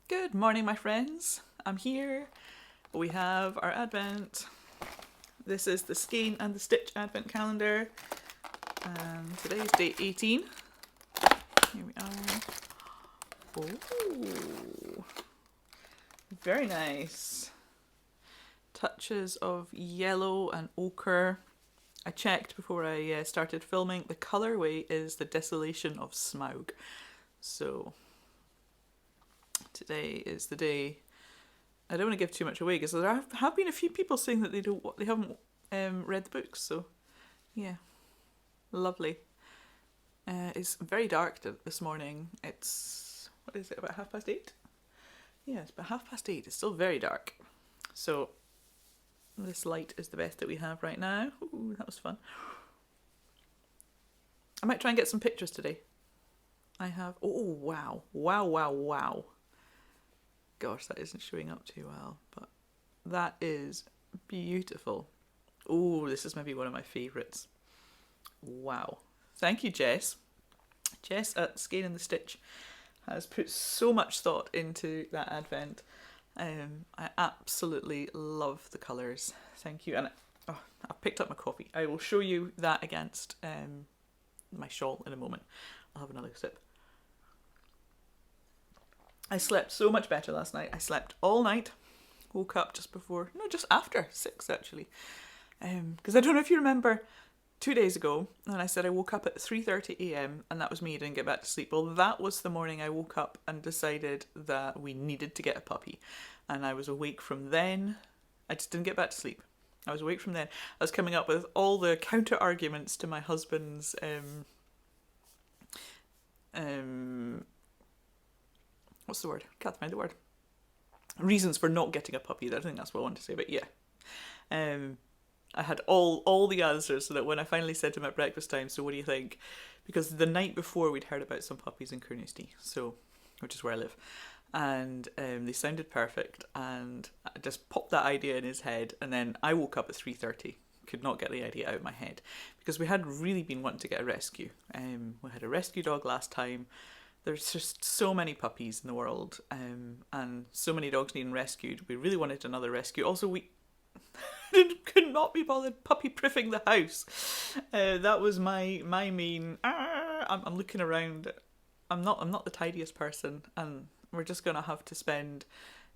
Good morning, my friends. I'm here. We have our Advent. This is the Skein and the Stitch Advent Calendar. Today is day 18. Here we are. Oh, very nice. Touches of yellow and ochre. I checked before I started filming. The colourway is the Desolation of Smaug. So today is the day. I don't want to give too much away because there have been a few people saying that they haven't read the books. So yeah, lovely. It's very dark this morning. It's, what is it, about 8:30? Yeah, it's about 8:30. It's still very dark. So this light is the best that we have right now. Ooh, that was fun. I might try and get some pictures today. I have, oh wow, wow. Gosh, that isn't showing up too well, but that is beautiful. Oh, this is maybe one of my favourites. Wow. Thank you, Jess. Jess at Skein and the Stitch has put so much thought into that Advent. I absolutely love the colours. Thank you. And I picked up my coffee. I will show you that against my shawl in a moment. I'll have another sip. I slept so much better last night. I slept all night. Woke up just after 6 actually. Because I don't know if you remember 2 days ago, and I said I woke up at 3:30 a.m. and that was me, didn't get back to sleep. Well, that was the morning I woke up and decided that we needed to get a puppy. And I was awake from then. I just didn't get back to sleep. I was awake from then. I was coming up with all the counter arguments to my husband's what's the word? Can't find the word. Reasons for not getting a puppy. I think that's what I want to say, but yeah. I had all the answers so that when I finally said to him at breakfast time, so what do you think? Because the night before we'd heard about some puppies in Kernusty, which is where I live. And they sounded perfect, and I just popped that idea in his head, and then I woke up at 3:30. Could not get the idea out of my head. Because we had really been wanting to get a rescue. We had a rescue dog last time. There's just so many puppies in the world, and so many dogs needing rescued. We really wanted another rescue. Also, we could not be bothered puppy-proofing the house. That was my main. I'm looking around. I'm not the tidiest person, and we're just gonna have to spend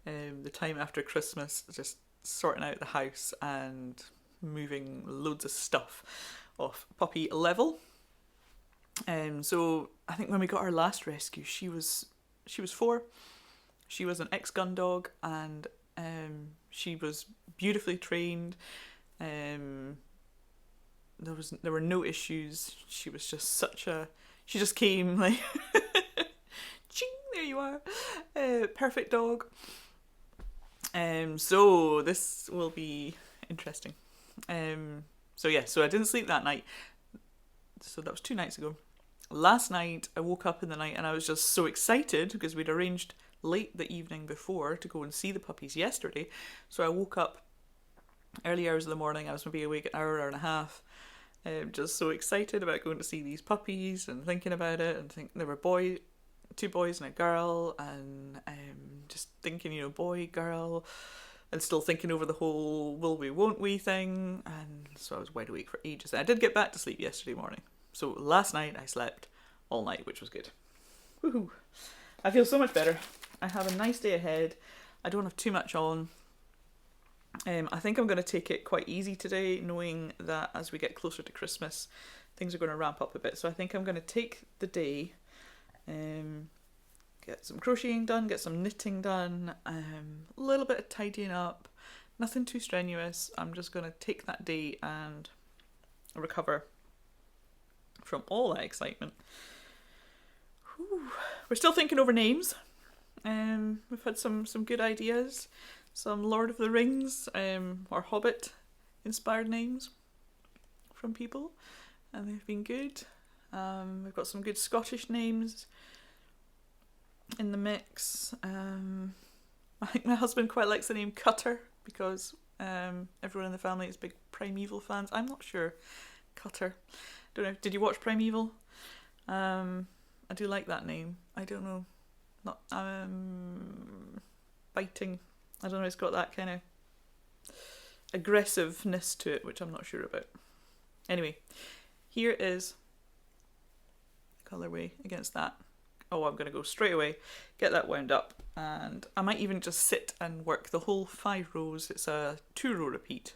the time after Christmas just sorting out the house and moving loads of stuff off puppy level. So I think when we got our last rescue, she was 4. She was an ex-gun dog, and she was beautifully trained. There were no issues. She was just she just came like ching, there you are. Perfect dog. So this will be interesting. So I didn't sleep that night. So that was 2 nights ago. Last night, I woke up in the night and I was just so excited because we'd arranged late the evening before to go and see the puppies yesterday. So I woke up early hours of the morning. I was maybe awake an hour and a half. Just so excited about going to see these puppies and thinking about it. And there were 2 boys and a girl. And just thinking, boy, girl. And still thinking over the whole will we, won't we thing. And so I was wide awake for ages. And I did get back to sleep yesterday morning. So last night I slept all night, which was good. Woohoo! I feel so much better. I have a nice day ahead. I don't have too much on. I think I'm going to take it quite easy today, knowing that as we get closer to Christmas, things are going to ramp up a bit. So I think I'm going to take the day, get some crocheting done, get some knitting done, a little bit of tidying up, nothing too strenuous. I'm just going to take that day and recover from all that excitement. Whew. We're still thinking over names. We've had some good ideas, some Lord of the Rings or Hobbit inspired names from people, and they've been good. We've got some good Scottish names in the mix. I think my husband quite likes the name Cutter because everyone in the family is big Primeval fans. I'm not sure. Cutter. Don't know. Did you watch Primeval? I do like that name. I don't know. Not biting. I don't know, it's got that kind of aggressiveness to it, which I'm not sure about. Anyway, here is colourway against that. Oh, I'm going to go straight away, get that wound up, and I might even just sit and work the whole 5 rows. It's a 2-row repeat,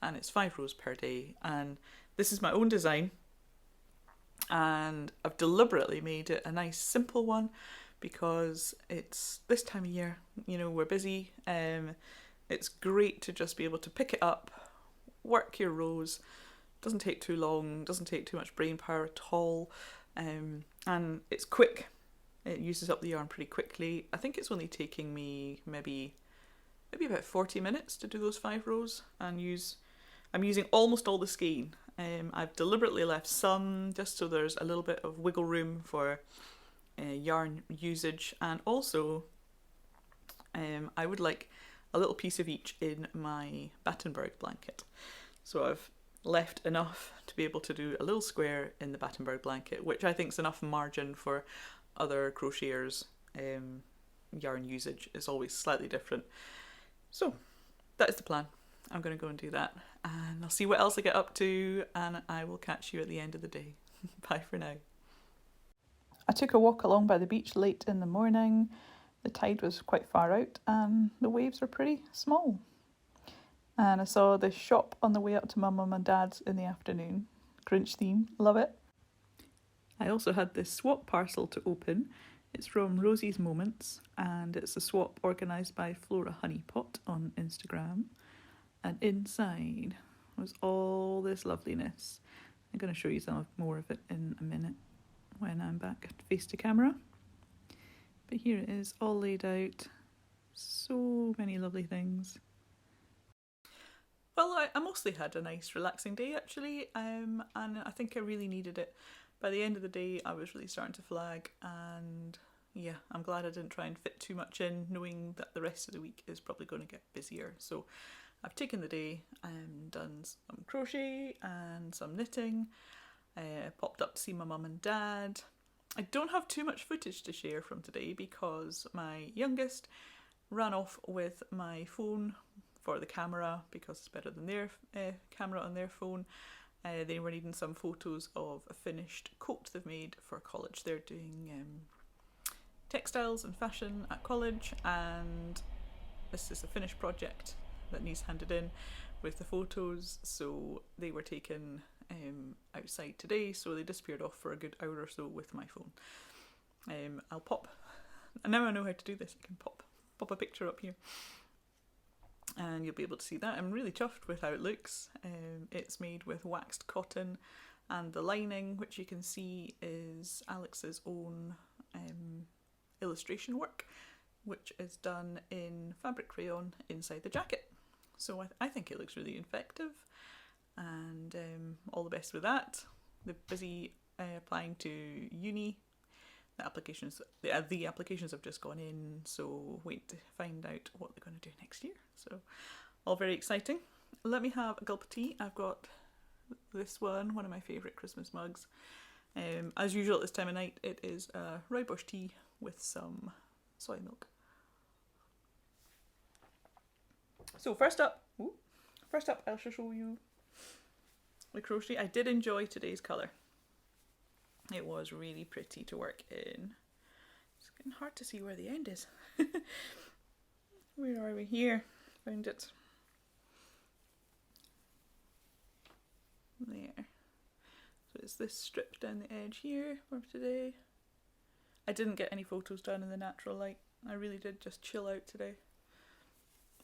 and it's 5 rows per day, and this is my own design, and I've deliberately made it a nice simple one because it's this time of year, you know, we're busy. It's great to just be able to pick it up, work your rows. Doesn't take too long, doesn't take too much brain power at all, and it's quick. It uses up the yarn pretty quickly. I think it's only taking me maybe about 40 minutes to do those 5 rows, and I'm using almost all the skein. I've deliberately left some just so there's a little bit of wiggle room for yarn usage, and also I would like a little piece of each in my Battenberg blanket. So I've left enough to be able to do a little square in the Battenberg blanket, which I think is enough margin for other crocheters. Yarn usage is always slightly different. So that is the plan. I'm going to go and do that, and I'll see what else I get up to, and I will catch you at the end of the day. Bye for now. I took a walk along by the beach late in the morning. The tide was quite far out and the waves were pretty small. And I saw this shop on the way up to my mum and dad's in the afternoon. Grinch theme, love it. I also had this swap parcel to open. It's from Rosie's Moments, and it's a swap organised by Flora Honeypot on Instagram. And inside was all this loveliness. I'm going to show you some more of it in a minute when I'm back face to camera. But here it is, all laid out. So many lovely things. Well, I mostly had a nice relaxing day actually, and I think I really needed it. By the end of the day I was really starting to flag, and yeah, I'm glad I didn't try and fit too much in, knowing that the rest of the week is probably going to get busier. So I've taken the day and done some crochet and some knitting, popped up to see my mum and dad. I don't have too much footage to share from today because my youngest ran off with my phone for the camera because it's better than their camera on their phone. They were needing some photos of a finished coat they've made for college. They're doing textiles and fashion at college, and this is a finished project that needs handed in with the photos, so they were taken outside today, so they disappeared off for a good hour or so with my phone. I'll pop, and now I know how to do this, I can pop a picture up here and you'll be able to see that. I'm really chuffed with how it looks. It's made with waxed cotton, and the lining, which you can see, is Alex's own illustration work, which is done in fabric crayon inside the jacket. So I think it looks really effective, and all the best with that. They're busy applying to uni. The applications have just gone in, so wait to find out what they're going to do next year. So all very exciting. Let me have a gulp of tea. I've got this one of my favourite Christmas mugs. As usual at this time of night, it is a rooibos tea with some soy milk. So first up I'll show you the crochet. I did enjoy today's colour. It was really pretty to work in. It's getting hard to see where the end is. Where are we? Here. Found it. There. So it's this strip down the edge here for today. I didn't get any photos done in the natural light. I really did just chill out today.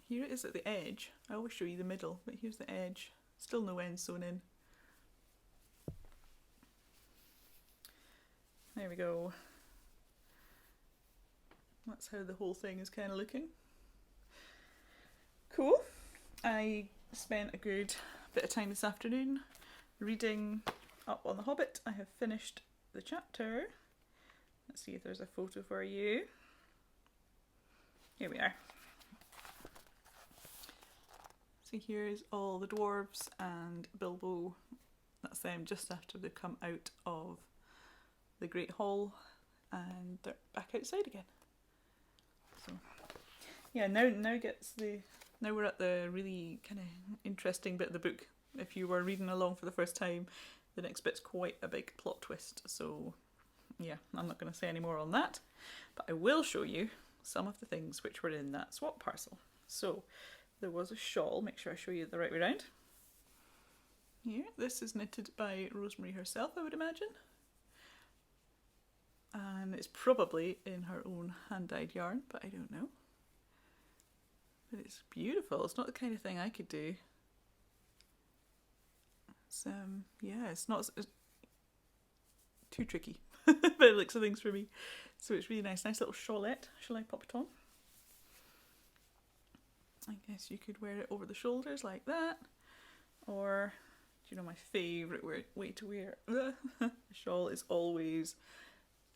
Here it is at the edge. I always show you the middle, but here's the edge. Still no end sewn in. There we go. That's how the whole thing is kind of looking. Cool. I spent a good bit of time this afternoon reading up on The Hobbit. I have finished the chapter. Let's see if there's a photo for you. Here we are. So here's all the dwarves and Bilbo. That's them just after they've come out of the Great Hall and they're back outside again. So yeah, now we're at the really kind of interesting bit of the book. If you were reading along for the first time, the next bit's quite a big plot twist. So yeah, I'm not going to say any more on that, but I will show you some of the things which were in that swap parcel. So there was a shawl. Make sure I show you the right way around. Here, this is knitted by Rosemary herself, I would imagine. And it's probably in her own hand-dyed yarn, but I don't know. But it's beautiful. It's not the kind of thing I could do. It's, yeah, it's not it's too tricky by the looks of things for me. So it's really nice. Nice little shawlette. Shall I pop it on? I guess you could wear it over the shoulders like that. Or, do you know my favourite way to wear a shawl is always,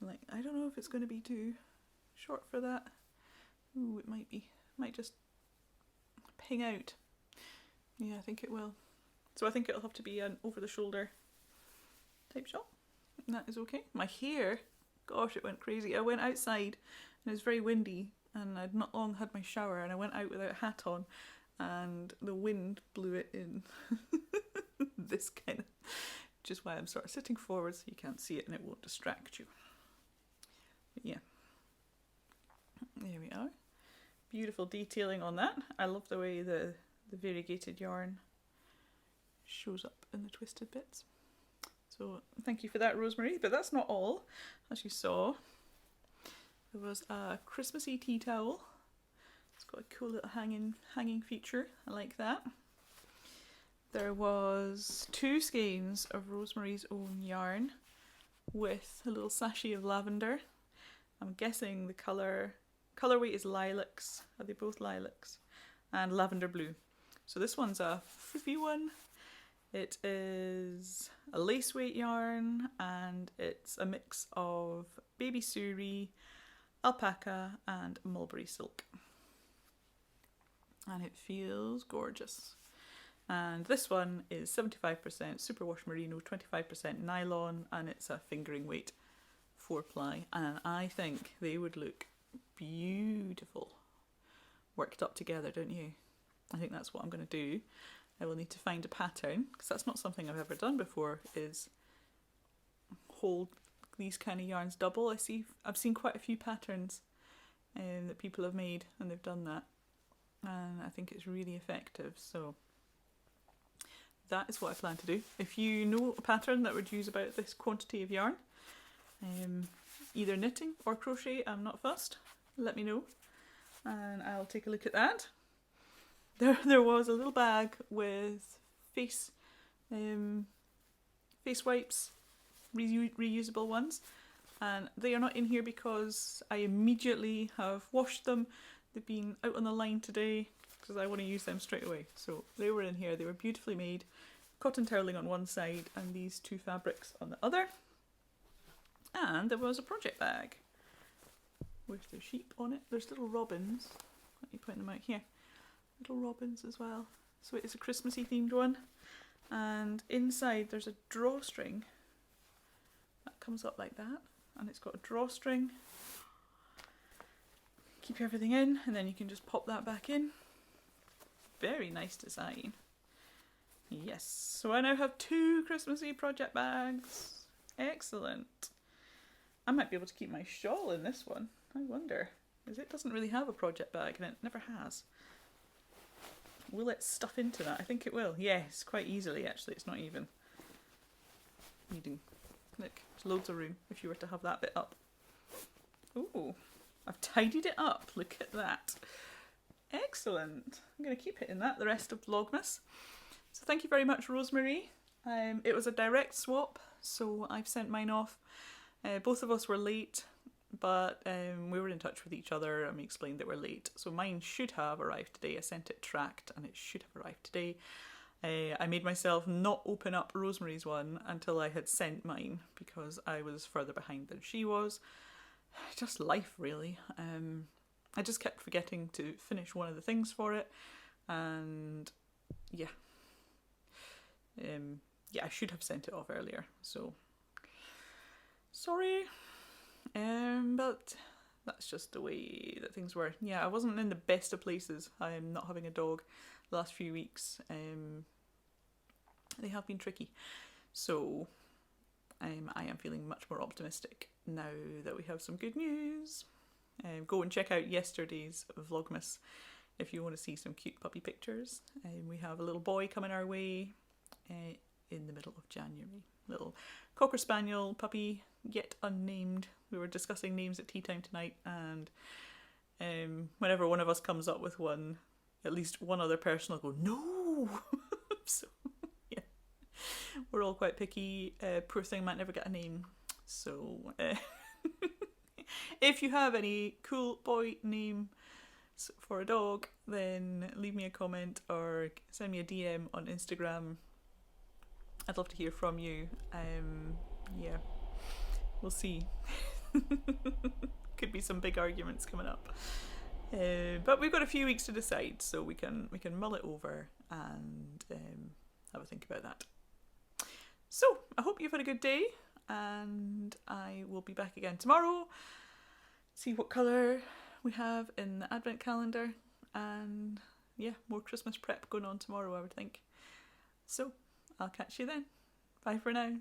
like, I don't know if it's going to be too short for that. Ooh, it might be. Might just ping out. Yeah, I think it will. So I think it'll have to be an over-the-shoulder type shawl. And that is okay. My hair, gosh, it went crazy. I went outside and it was very windy and I'd not long had my shower and I went out without a hat on and the wind blew it in. This kind of, which is why I'm sort of sitting forward so you can't see it and it won't distract you. But yeah, there we are. Beautiful detailing on that. I love the way the variegated yarn shows up in the twisted bits. So thank you for that, Rosemary. But that's not all. As you saw, there was a Christmassy tea towel. It's got a cool little hanging feature. I like that. There was 2 skeins of Rosemary's own yarn with a little sachet of lavender. I'm guessing the colorway is lilacs. Are they both lilacs? And lavender blue. So this one's a fluffy one. It is a lace weight yarn and it's a mix of baby suri, alpaca and mulberry silk. And it feels gorgeous. And this one is 75% superwash merino, 25% nylon, and it's a fingering weight 4-ply. And I think they would look beautiful worked up together, don't you? I think that's what I'm going to do. I will need to find a pattern, because that's not something I've ever done before, is hold these kind of yarns double. I've seen quite a few patterns that people have made and they've done that, and I think it's really effective. So that is what I plan to do. If you know a pattern that would use about this quantity of yarn, either knitting or crochet, I'm not fussed, let me know and I'll take a look at that. There was a little bag with face wipes, reusable ones, and they are not in here because I immediately have washed them. They've been out on the line today because I want to use them straight away. So they were in here. They were beautifully made. Cotton toweling on one side and these 2 fabrics on the other. And there was a project bag with the sheep on it. There's little robins. Let me point them out here. Little robins as well. So it is a Christmassy themed one. And inside there's a drawstring that comes up like that. And it's got a drawstring. Keep everything in and then you can just pop that back in. Very nice design. Yes, so I now have 2 Christmassy project bags. Excellent. I might be able to keep my shawl in this one. I wonder, because it doesn't really have a project bag and it never has. Will it stuff into that? I think it will. Yes, quite easily actually. It's not even needing. Look, there's loads of room if you were to have that bit up. Ooh, I've tidied it up. Look at that. Excellent. I'm going to keep it in that the rest of Vlogmas. So thank you very much, Rosemary. It was a direct swap, so I've sent mine off. Both of us were late, but we were in touch with each other and we explained that we're late. So mine should have arrived today. I sent it tracked and it should have arrived today. I made myself not open up Rosemary's one until I had sent mine because I was further behind than she was. Just life, really. I just kept forgetting to finish one of the things for it, and yeah. I should have sent it off earlier, so sorry. But that's just the way that things were. Yeah, I wasn't in the best of places. I'm not having a dog the last few weeks. They have been tricky. So I am feeling much more optimistic now that we have some good news. Go and check out yesterday's Vlogmas if you want to see some cute puppy pictures. We have a little boy coming our way in the middle of January. Little Cocker Spaniel puppy, yet unnamed. We were discussing names at tea time tonight, and whenever one of us comes up with one, at least one other person will go, no! So, yeah. We're all quite picky. Poor thing might never get a name. So, if you have any cool boy name for a dog, then leave me a comment or send me a DM on Instagram. I'd love to hear from you. Yeah, we'll see. Could be some big arguments coming up. But we've got a few weeks to decide, so we can mull it over and have a think about that. So, I hope you've had a good day, and I will be back again tomorrow. See what colour we have in the advent calendar, and yeah, more Christmas prep going on tomorrow, I would think. So, I'll catch you then. Bye for now.